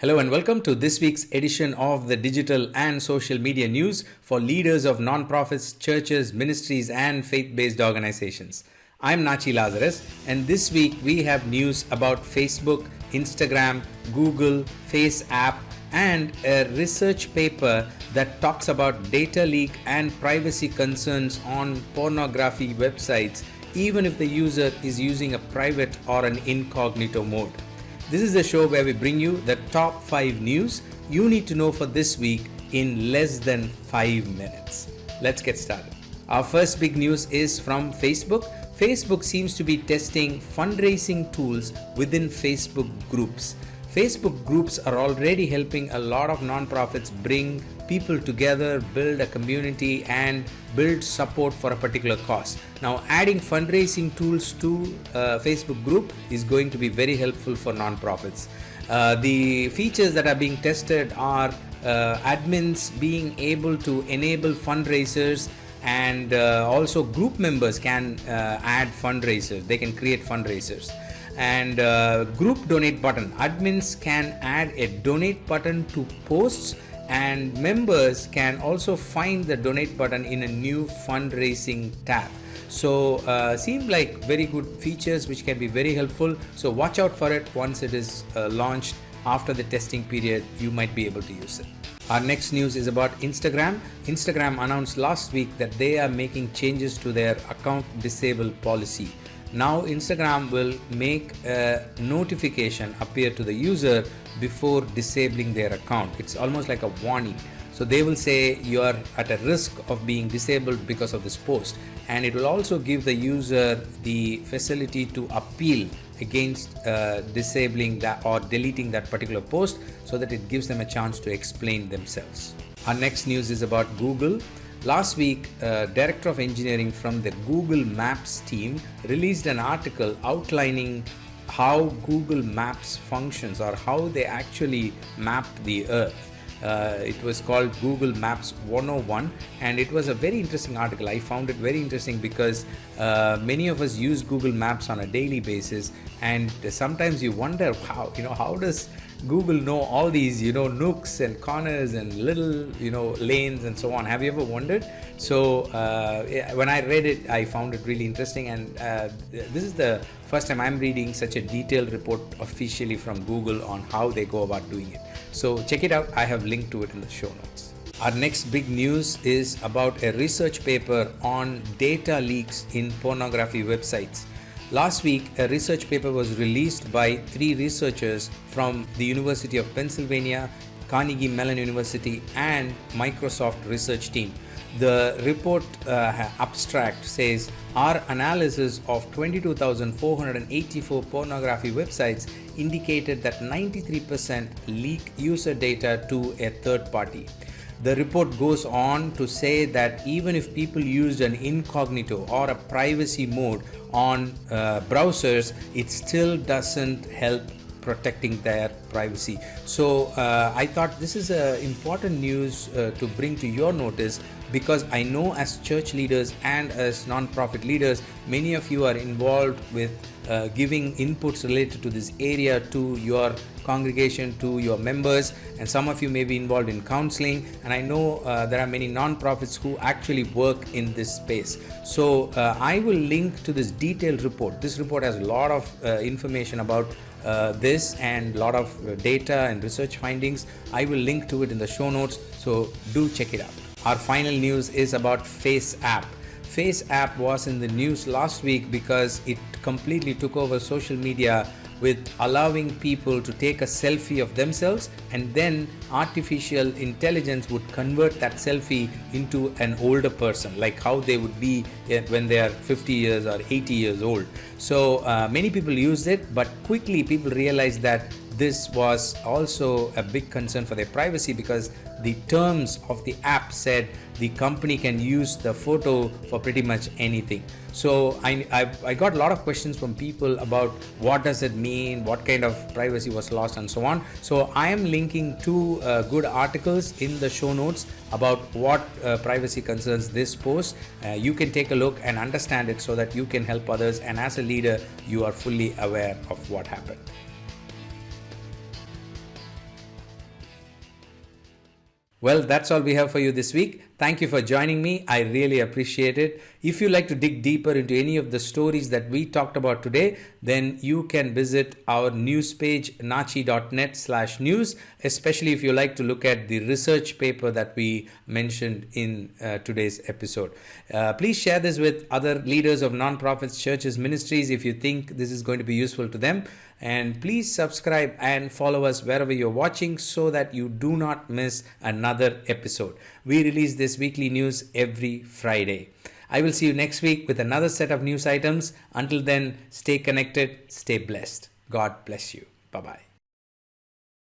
Hello and welcome to this week's edition of the digital and social media news for leaders of nonprofits, churches, ministries, and faith-based organizations. I'm Nachi Lazarus, and this week we have news about Facebook, Instagram, Google, FaceApp, and a research paper that talks about data leak and privacy concerns on pornography websites, even if the user is using a private or an incognito mode. This is the show where we bring you the top 5 news you need to know for this week in less than 5 minutes. Let's get started. Our first big news is from Facebook. Facebook seems to be testing fundraising tools within Facebook groups. Facebook groups are already helping a lot of nonprofits bring people together, build a community, and build support for a particular cause. Now, adding fundraising tools to Facebook group is going to be very helpful for nonprofits. The features that are being tested are admins being able to enable fundraisers, and also group members can add fundraisers. They can create fundraisers. And group donate button. Admins can add a donate button to posts, and members can also find the donate button in a new fundraising tab. So seem like very good features which can be very helpful. So watch out for it. Once it is launched after the testing period, you might be able to use it. Our next news is about Instagram. Instagram announced last week that they are making changes to their account disable policy. Now Instagram will make a notification appear to the user before disabling their account. It's almost like a warning. So they will say you are at a risk of being disabled because of this post, and it will also give the user the facility to appeal against disabling that or deleting that particular post, so that it gives them a chance to explain themselves. Our next news is about Google. Last week, Director of Engineering from the Google Maps team released an article outlining how Google Maps functions, or how they actually map the Earth. It was called Google Maps 101, and it was a very interesting article. I found it very interesting because many of us use Google Maps on a daily basis, and sometimes you wonder how does Google know all these nooks and corners and little lanes and so on. Have you ever wondered? So when I read it, I found it really interesting, and this is the first time I'm reading such a detailed report officially from Google on how they go about doing it. So check it out. I have linked to it in the show notes. Our next big news is about a research paper on data leaks in pornography websites. Last week, a research paper was released by 3 researchers from the University of Pennsylvania, Carnegie Mellon University, and Microsoft research team. The report abstract says, our analysis of 22,484 pornography websites indicated that 93% leak user data to a third party. The report goes on to say that even if people used an incognito or a privacy mode on browsers, it still doesn't help protecting their privacy. So I thought this is important news to bring to your notice, because I know as church leaders and as non-profit leaders, many of you are involved with giving inputs related to this area to your congregation, to your members, and some of you may be involved in counseling, and I know there are many non-profits who actually work in this space. So I will link to this detailed report. This report has a lot of information about this and a lot of data and research findings. I will link to it in the show notes, so do check it out. Our final news is about FaceApp. FaceApp was in the news last week because it completely took over social media, with allowing people to take a selfie of themselves, and then artificial intelligence would convert that selfie into an older person, like how they would be when they are 50 years or 80 years old. So many people used it, but quickly people realized that this was also a big concern for their privacy, because the terms of the app said the company can use the photo for pretty much anything. So I got a lot of questions from people about what does it mean, what kind of privacy was lost, and so on. So I am linking 2 good articles in the show notes about what privacy concerns this post. You can take a look and understand it so that you can help others, and as a leader you are fully aware of what happened. Well, that's all we have for you this week. Thank you for joining me. I really appreciate it. If you like to dig deeper into any of the stories that we talked about today, then you can visit our news page, nachi.net/news, especially if you like to look at the research paper that we mentioned in today's episode. Please share this with other leaders of nonprofits, churches, ministries if you think this is going to be useful to them. And please subscribe and follow us wherever you're watching so that you do not miss another episode. We release this weekly news every Friday. I will see you next week with another set of news items. Until then, stay connected, stay blessed. God bless you. Bye-bye.